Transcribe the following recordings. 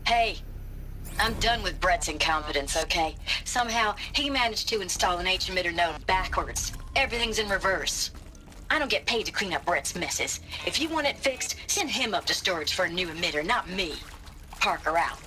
Hey, I'm done with Brett's incompetence, okay? Somehow, he managed to install an H-emitter node backwards. Everything's in reverse. I don't get paid to clean up Brett's messes. If you want it fixed, send him up to storage for a new emitter, not me. Parker out.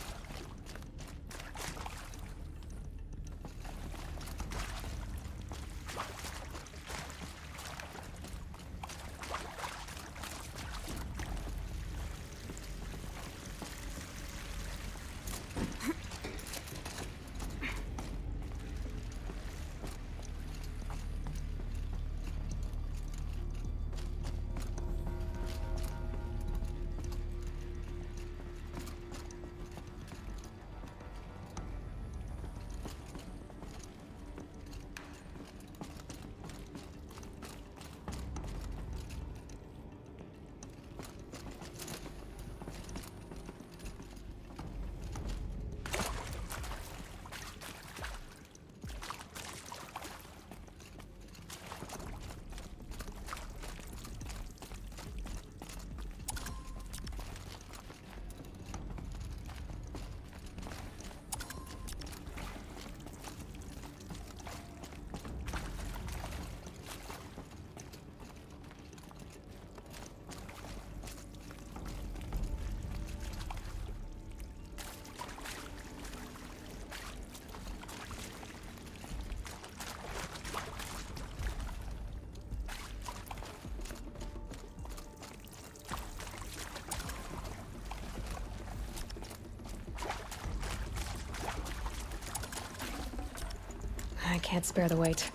I can't spare the weight.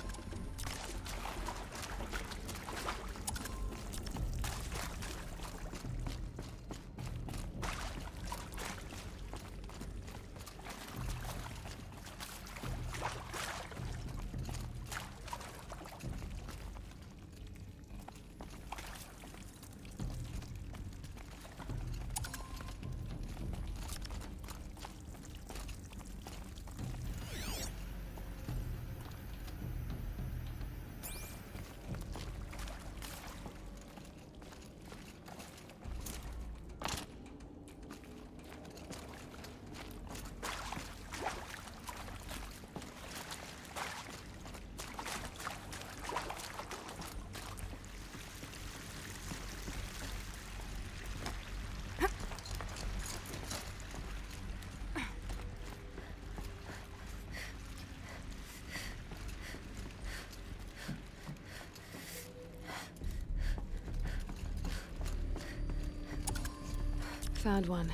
Found one.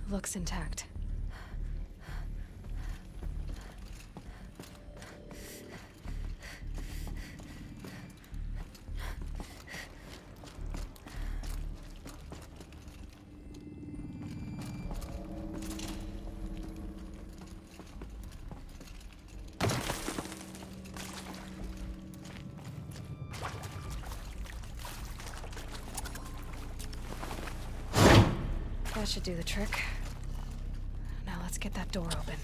Looks intact. That should do the trick. Now let's get that door open.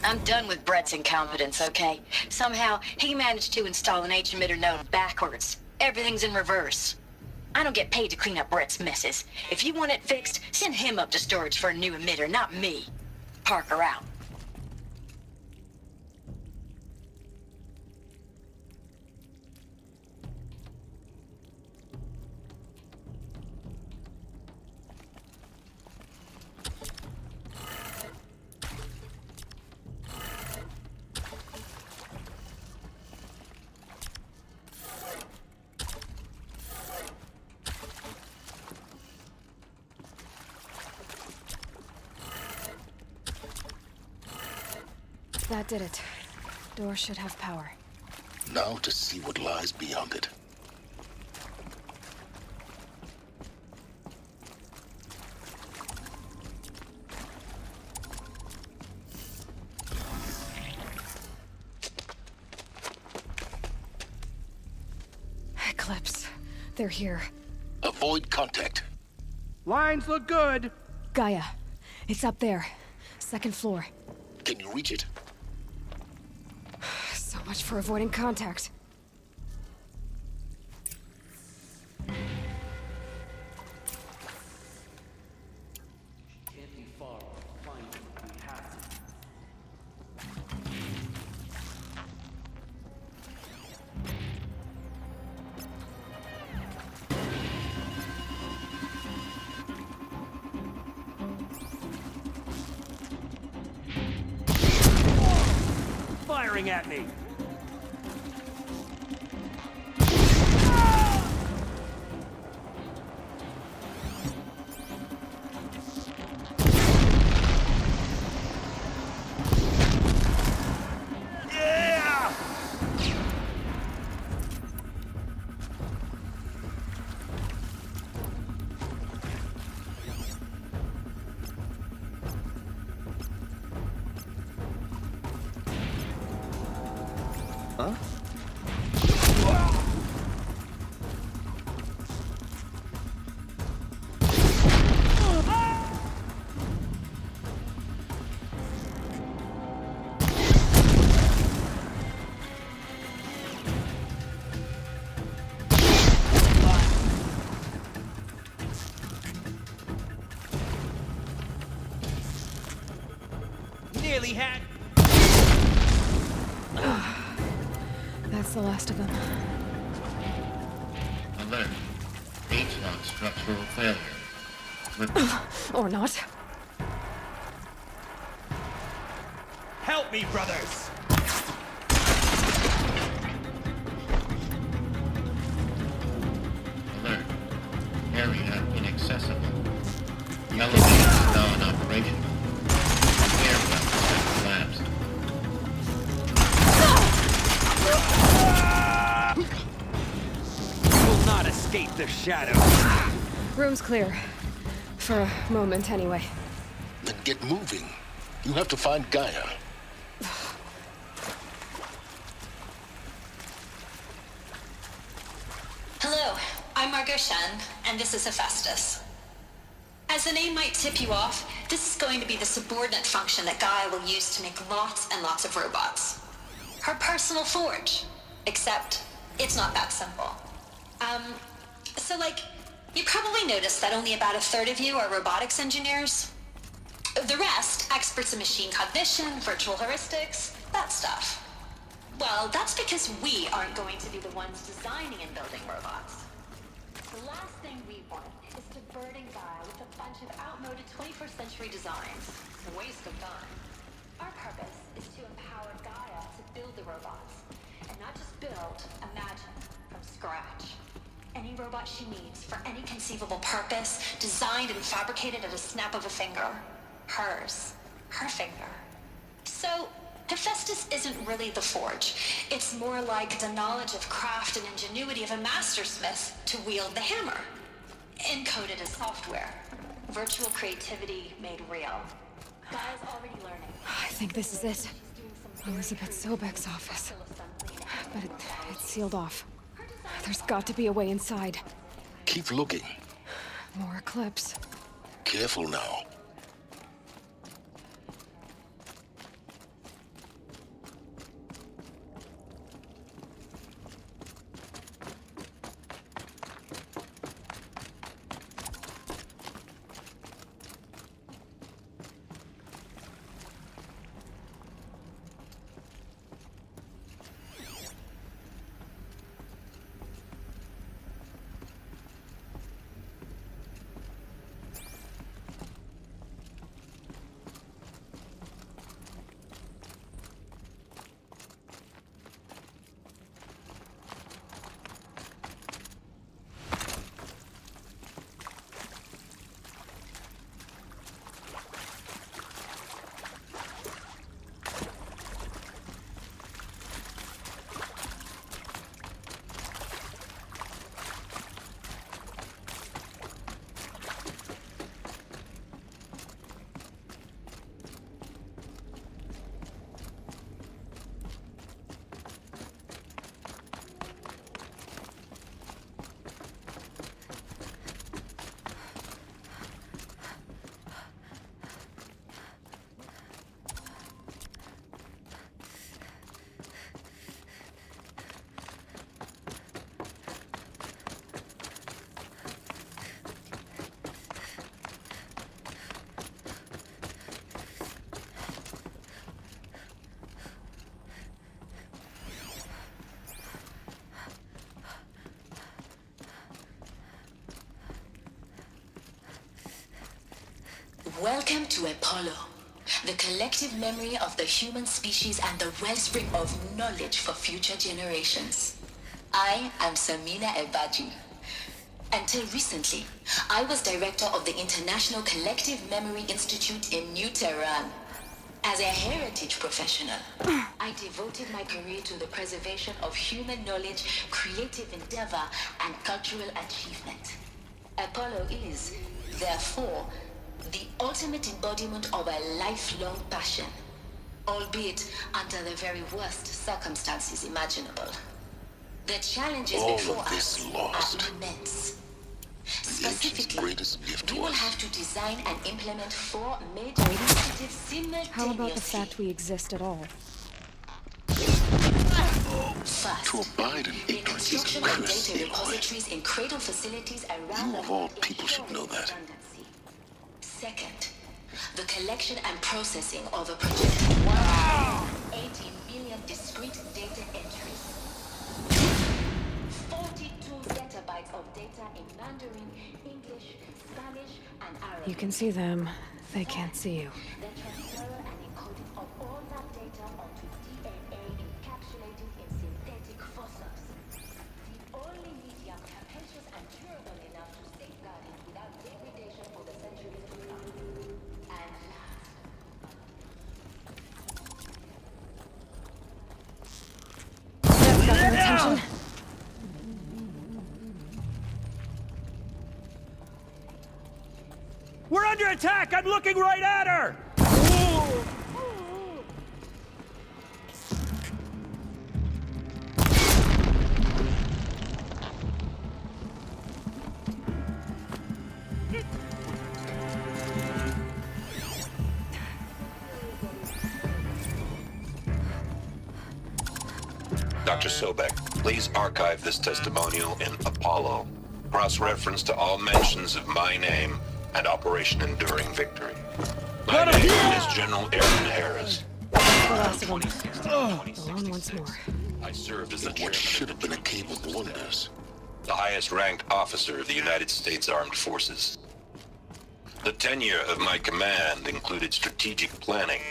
I'm done with Brett's incompetence, okay? Somehow, he managed to install an H-emitter node backwards. Everything's in reverse. I don't get paid to clean up Brett's messes. If you want it fixed, send him up to storage for a new emitter, not me. Parker out. That did it. Door should have power. Now to see what lies beyond it. Eclipse. They're here. Avoid contact. Lines look good. Gaia. It's up there. Second floor. Can you reach it? So much for avoiding contact. Can't be far. Find what we have to. Firing at me! Yeah! Huh? Nearly had. That's the last of them. Alert. H-lock structural failure. Or not. Help me, brothers! Alert. Area inaccessible. Elevator is non-operational. Air ducts have collapsed. Will not escape the shadow. Room's clear. For a moment, anyway. Then get moving. You have to find Gaia. Hello, I'm Margot Shen, and this is Hephaestus. As the name might tip you off, this is going to be the subordinate function that Gaia will use to make lots and lots of robots. Her personal forge. Except, it's not that simple. You probably noticed that only about a third of you are robotics engineers. The rest, experts in machine cognition, virtual heuristics, that stuff. Well, that's because we aren't going to be the ones designing and building robots. The last thing we want is to burden Gaia with a bunch of outmoded 21st century designs. It's a waste of time. Our purpose is to empower Gaia to build the robots. And not just build, imagine, from scratch. Any robot she needs, for any conceivable purpose, designed and fabricated at a snap of a finger. Hers. Her finger. So, Hephaestus isn't really the forge. It's more like the knowledge of craft and ingenuity of a mastersmith to wield the hammer. Encoded as software. Virtual creativity made real. Gaia's already learning. I think this is it. Elizabeth Sobek's office. But it's sealed off. There's got to be a way inside. Keep looking. More Eclipse. Careful now. Welcome to Apollo, the collective memory of the human species and the wellspring of knowledge for future generations. I am Samina Ebaji. Until recently, I was director of the International Collective Memory Institute in New Tehran. As a heritage professional, I devoted my career to the preservation of human knowledge, creative endeavor, and cultural achievement. Apollo is, therefore, the ultimate embodiment of a lifelong passion, albeit under the very worst circumstances imaginable. The challenges All before of this us lost. are immense. The ancients' Specifically, greatest gift we to will us. have to design and implement 4 major initiatives simultaneously. How about the fact we exist at all? First, To abide in the ignorance is construction a of curse, data Aloy. repositories in cradle facilities around You the of all world people should know ensuring that. redundancy. Second, the collection and processing of a projected 180 million discrete data entries. 42 zettabytes of data in Mandarin, English, Spanish, and Arabic. You can see them. They can't see you. The transfer and encoding of all that data onto DNA encapsulated in synthetic fossils. The only medium capacious and durable enough to safeguard it without degradation for the centuries to come. And last, That's got your attention. We're under attack! I'm looking right at her! Dr. Sobek, please archive this testimonial in Apollo. Cross-reference to all mentions of my name and Operation Enduring Victory. My name is General Aaron Harris. The last of them. Alone once more. I served as the What chairman should have been a cave of wonders. the highest-ranked officer of the United States Armed Forces. The tenure of my command included strategic planning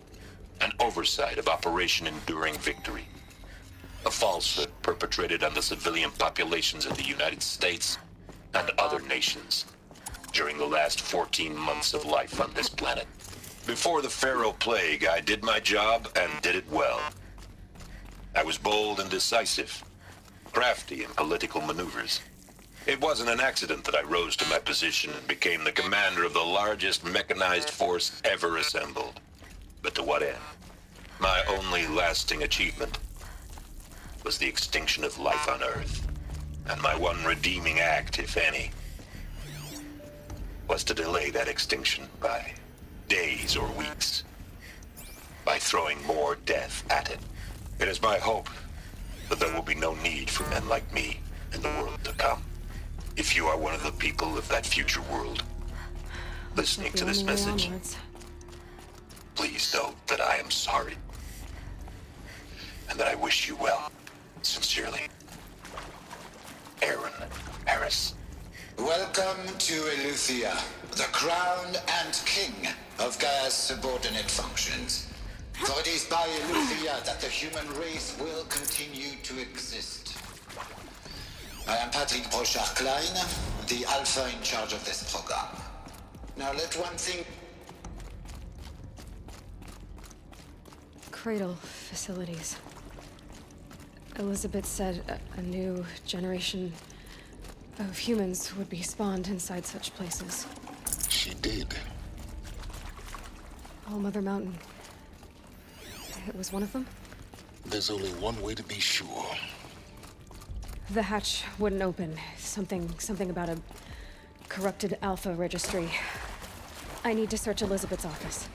and oversight of Operation Enduring Victory, a falsehood perpetrated on the civilian populations of the United States and other nations during the last 14 months of life on this planet. Before the Pharaoh Plague, I did my job and did it well. I was bold and decisive, crafty in political maneuvers. It wasn't an accident that I rose to my position and became the commander of the largest mechanized force ever assembled. But to what end? My only lasting achievement was the extinction of life on Earth. And my one redeeming act, if any, was to delay that extinction by days or weeks, by throwing more death at it. It is my hope that there will be no need for men like me in the world to come. If you are one of the people of that future world listening to this message, please know that I am sorry and that I wish you well. Sincerely, Aaron Harris. Welcome to Eleuthia, the crown and king of Gaia's subordinate functions. For it is by Eleuthia that the human race will continue to exist. I am Patrick Brochard-Klein, the alpha in charge of this program. Now let one thing... Cradle facilities. Elizabeth said a new generation of humans would be spawned inside such places. She did. All Mother Mountain. It was one of them? There's only one way to be sure. The hatch wouldn't open. Something about a corrupted Alpha registry. I need to search Elizabeth's office.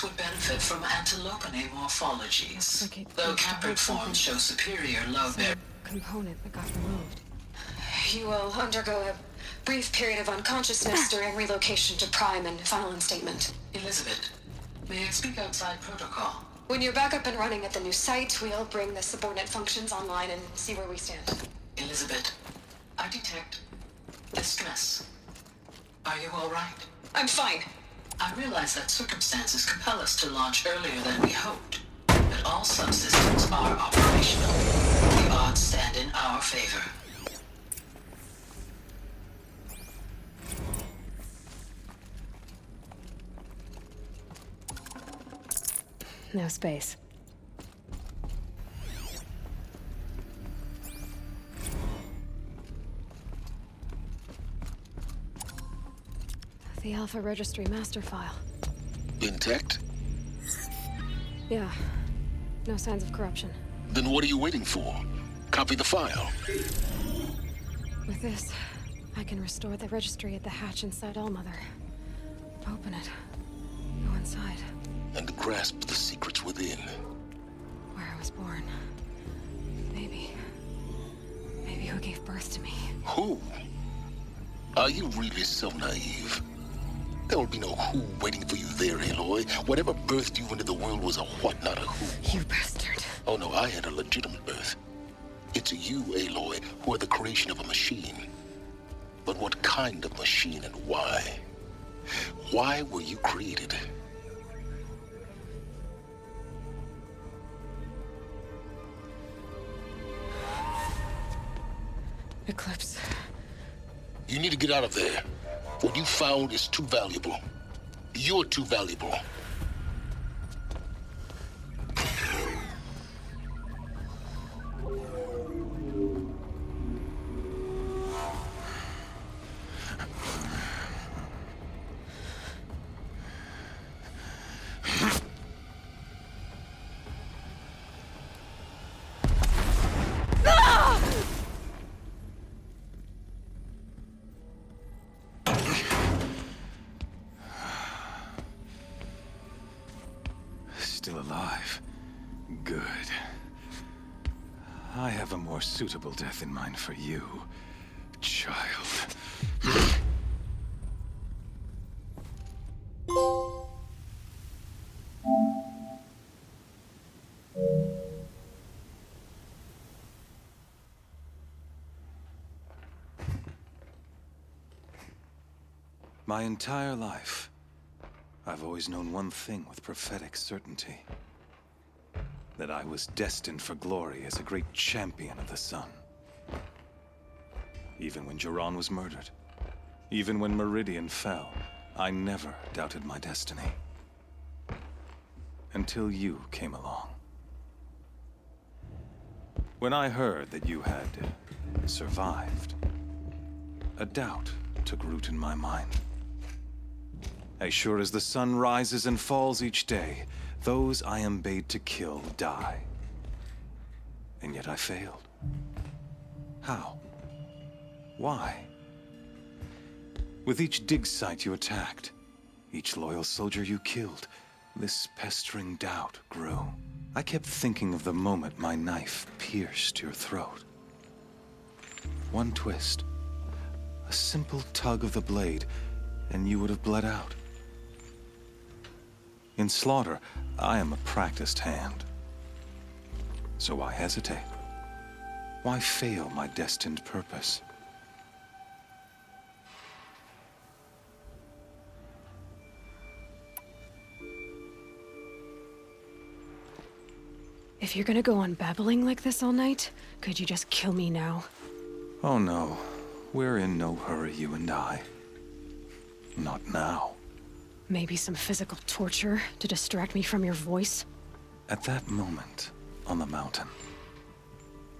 Would benefit from antilopinae morphologies, Okay, though it's the whole caprid something. forms show superior low Some component that got removed. You will undergo a brief period of unconsciousness during relocation to Prime and final instatement. Elizabeth, may I speak outside protocol? When you're back up and running at the new site, we'll bring the subordinate functions online and see where we stand. Elizabeth, I detect distress. Are you all right? I'm fine. I realize that circumstances compel us to launch earlier than we hoped, but all subsystems are operational. The odds stand in our favor. No space. The Alpha Registry master file. Intact? Yeah. No signs of corruption. Then what are you waiting for? Copy the file. With this, I can restore the registry at the hatch inside Allmother. Open it. Go inside. And grasp the secrets within. Where I was born. Maybe who gave birth to me. Who? Are you really so naive? There will be no who waiting for you there, Aloy. Whatever birthed you into the world was a what, not a who. You bastard. Oh no, I had a legitimate birth. It's you, Aloy, who are the creation of a machine. But what kind of machine and why? Why were you created? Eclipse. You need to get out of there. What you found is too valuable. You're too valuable. Still alive. Good. I have a more suitable death in mind for you, child. My entire life, I've always known one thing with prophetic certainty. That I was destined for glory as a great champion of the sun. Even when Jiran was murdered, even when Meridian fell, I never doubted my destiny. Until you came along. When I heard that you had survived, a doubt took root in my mind. As sure as the sun rises and falls each day, those I am bade to kill die. And yet I failed. How? Why? With each dig site you attacked, each loyal soldier you killed, this pestering doubt grew. I kept thinking of the moment my knife pierced your throat. One twist, a simple tug of the blade, and you would have bled out. In slaughter, I am a practiced hand. So why hesitate? Why fail my destined purpose? If you're gonna go on babbling like this all night, could you just kill me now? Oh no, we're in no hurry, you and I. Not now. Maybe some physical torture to distract me from your voice? At that moment, on the mountain,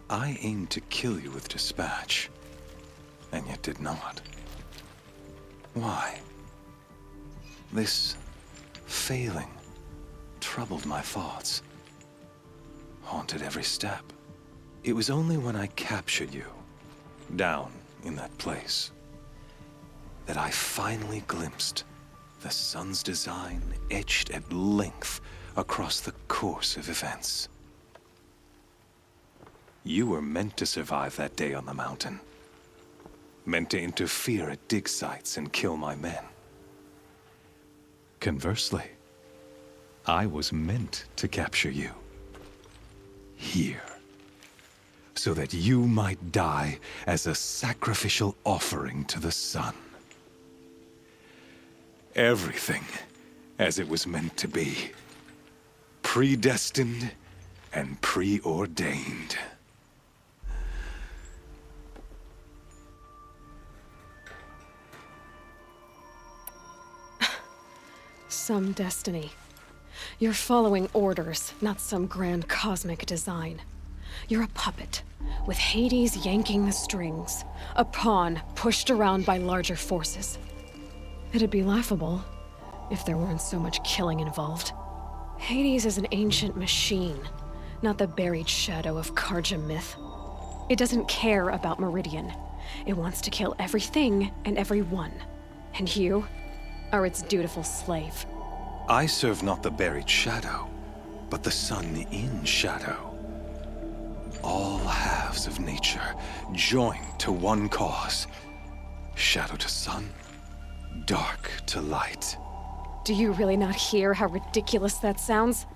I aimed to kill you with dispatch, and yet did not. Why? This failing troubled my thoughts, haunted every step. It was only when I captured you, down in that place, that I finally glimpsed the sun's design etched at length across the course of events. You were meant to survive that day on the mountain. meant to interfere at dig sites and kill my men. Conversely, I was meant to capture you. Here. So that you might die as a sacrificial offering to the sun. Everything as it was meant to be. Predestined and preordained. Some destiny. You're following orders, not some grand cosmic design. You're a puppet, with Hades yanking the strings, a pawn pushed around by larger forces. It'd be laughable if there weren't so much killing involved. Hades is an ancient machine, not the buried shadow of Karja myth. It doesn't care about Meridian. It wants to kill everything and everyone. And you are its dutiful slave. I serve not the buried shadow, but the sun in shadow. All halves of nature joined to one cause. Shadow to sun, dark to light. Do you really not hear how ridiculous that sounds?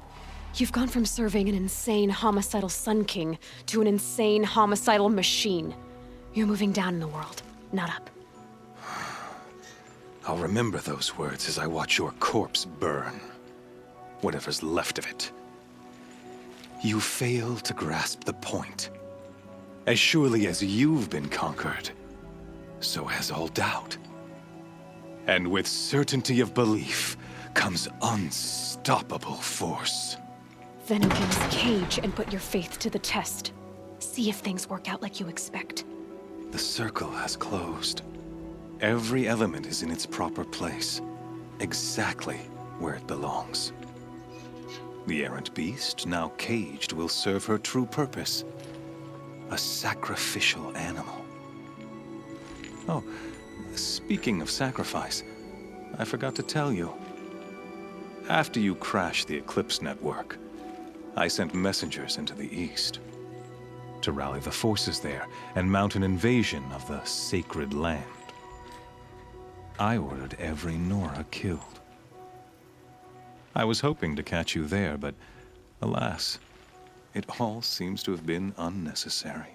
You've gone from serving an insane homicidal Sun King to an insane homicidal machine. You're moving down in the world, not up. I'll remember those words as I watch your corpse burn. Whatever's left of it. You fail to grasp the point. As surely as you've been conquered, so has all doubt. And with certainty of belief comes unstoppable force. Then open this cage and put your faith to the test. See if things work out like you expect. The circle has closed. Every element is in its proper place, exactly where it belongs. The errant beast, now caged, will serve her true purpose. A sacrificial animal. Oh, speaking of sacrifice, I forgot to tell you. After you crashed the Eclipse network, I sent messengers into the east to rally the forces there and mount an invasion of the sacred land. I ordered every Nora killed. I was hoping to catch you there, but alas, it all seems to have been unnecessary.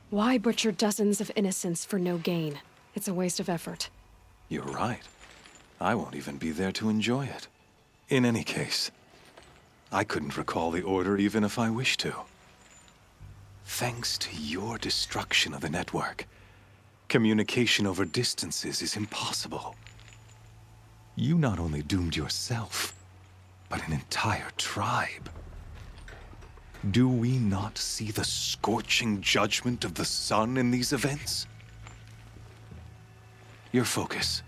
Why butcher dozens of innocents for no gain? It's a waste of effort. You're right. I won't even be there to enjoy it. In any case, I couldn't recall the order even if I wished to. Thanks to your destruction of the network, communication over distances is impossible. You not only doomed yourself, but an entire tribe. Do we not see the scorching judgment of the sun in these events? Your focus.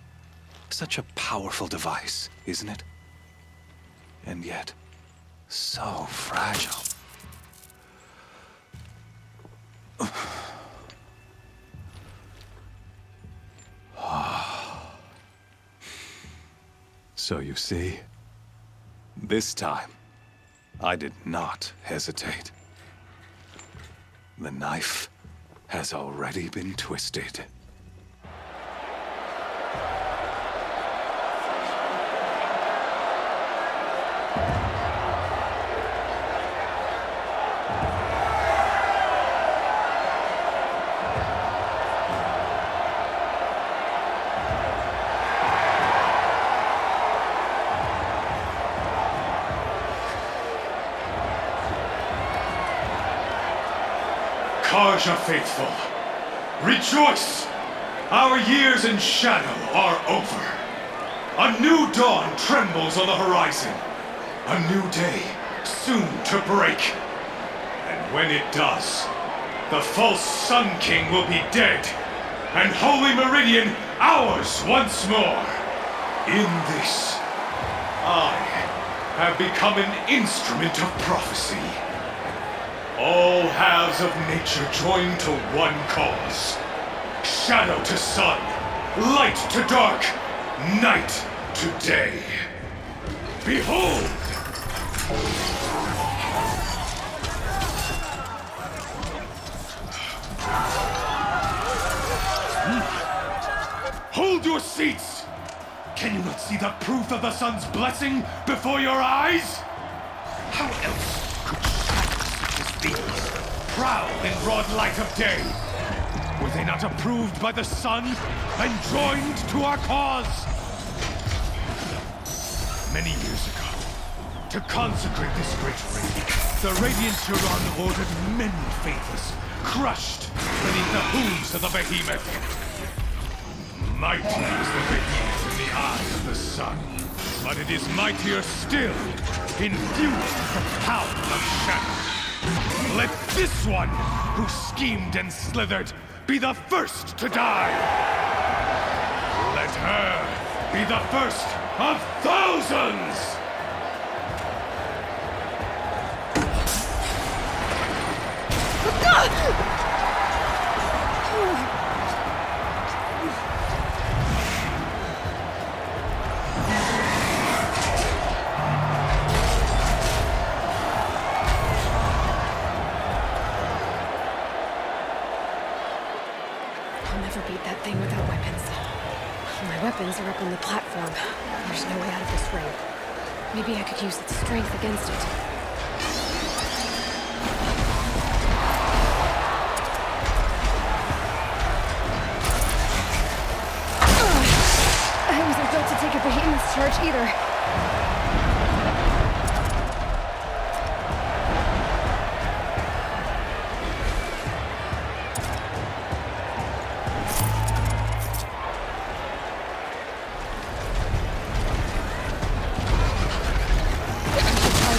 Such a powerful device, isn't it? And yet, so fragile. So you see, this time, I did not hesitate. The knife has already been twisted. Karja faithful, rejoice! Our years in shadow are over. A new dawn trembles on the horizon. A new day soon to break. And when it does, the false Sun King will be dead, and Holy Meridian ours once more. In this, I have become an instrument of prophecy. All halves of nature joined to one cause. Shadow to sun, light to dark, night to day. Behold! Hold your seats! Can you not see the proof of the sun's blessing before your eyes? How else could shadows such as these prowl in broad light of day? Were they not approved by the sun and joined to our cause? Many years ago, to consecrate this great ring, the Radiant Huron ordered many faithless, crushed beneath the hooves of the behemoth. Mighty is the behemoth in the eye of the sun, but it is mightier still, infused with the power of shadow. Let this one, who schemed and slithered, be the first to die. Let her be the first of thousands! I'll never beat that thing without weapons. My weapons are up on the platform. There's no way out of this ring. Maybe I could use its strength against it. I wasn't built to take a behemoth's charge either.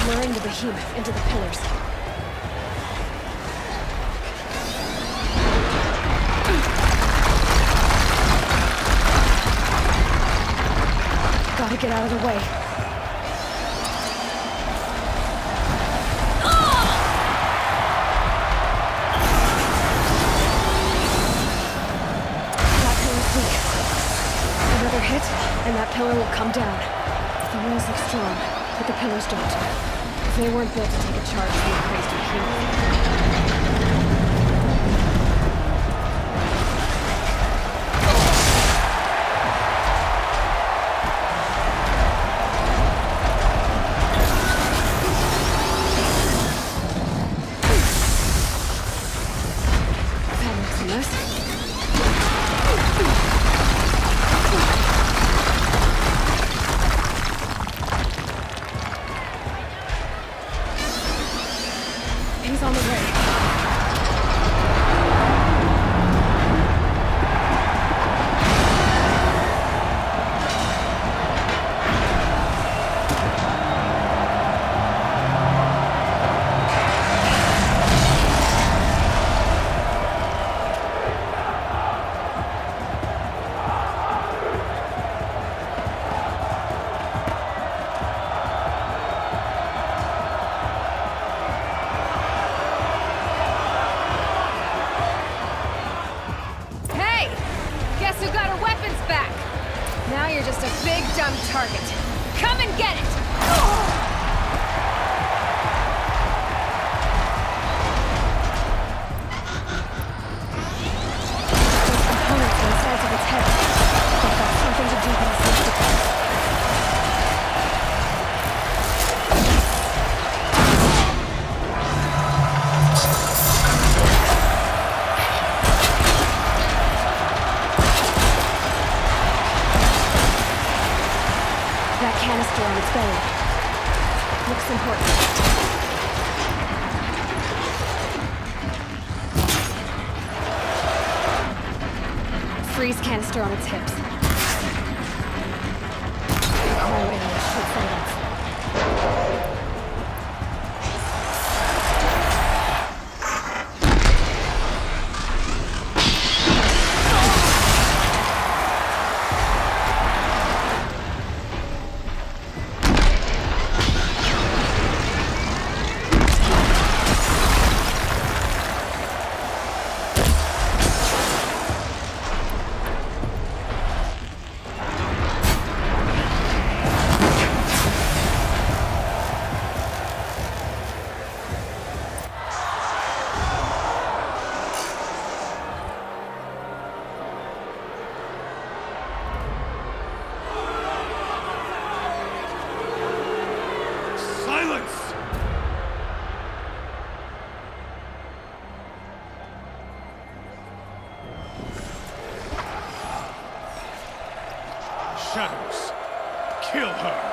Luring the behemoth into the pillars. Gotta get out of the way. That pillar's weak. Another hit, and that pillar will come down. The walls look strong, but the pillars don't. They weren't built to take a charge from the crazed behemoth. That looks a mess. He's on the way. Guess who got her weapons back? Now you're just a big, dumb target. Come and get it! Those components are inside of its head. They've got something to do with its obstacles. That canister on its belly. Looks important. Freeze canister on its hips. Cryo arrows shoot silence. shadows. Kill her.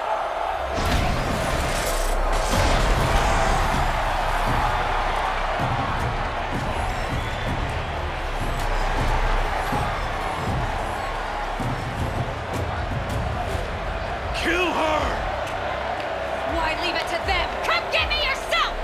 Kill her! Why leave it to them? Come get me yourself!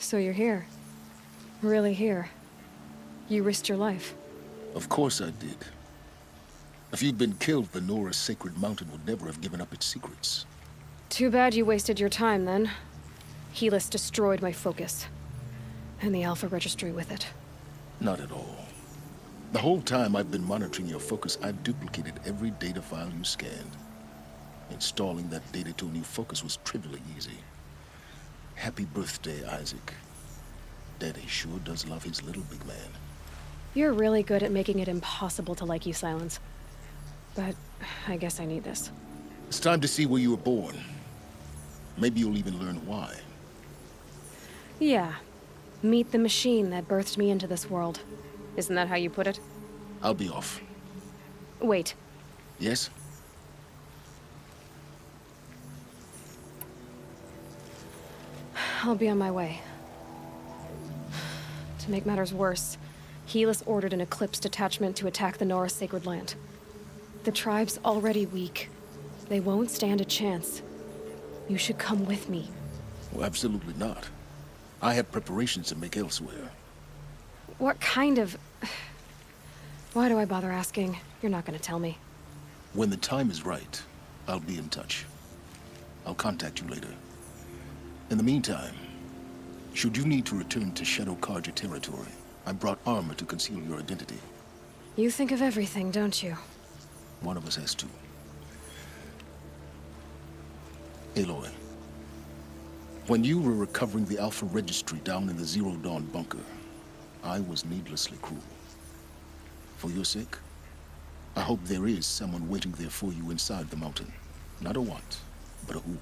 So you're here. Really here. You risked your life. Of course I did. If you'd been killed, the Nora's sacred mountain would never have given up its secrets. Too bad you wasted your time, then. Helis destroyed my focus. And the Alpha Registry with it. Not at all. The whole time I've been monitoring your focus, I've duplicated every data file you scanned. Installing that data to a new focus was trivially easy. Happy birthday, Isaac. Daddy sure does love his little big man. You're really good at making it impossible to like you, Silence. But I guess I need this. It's time to see where you were born. Maybe you'll even learn why. Yeah. Meet the machine that birthed me into this world. Isn't that how you put it? I'll be off. Wait. Yes? I'll be on my way. To make matters worse, Helis ordered an Eclipse detachment to attack the Nora Sacred Land. The tribe's already weak. They won't stand a chance. You should come with me. Well, absolutely not. I have preparations to make elsewhere. What kind of... Why do I bother asking? You're not gonna tell me. When the time is right, I'll be in touch. I'll contact you later. In the meantime, should you need to return to Shadow Karja territory, I brought armor to conceal your identity. You think of everything, don't you? One of us has to. Aloy, when you were recovering the Alpha Registry down in the Zero Dawn bunker, I was needlessly cruel. For your sake, I hope there is someone waiting there for you inside the mountain. Not a what, but a who.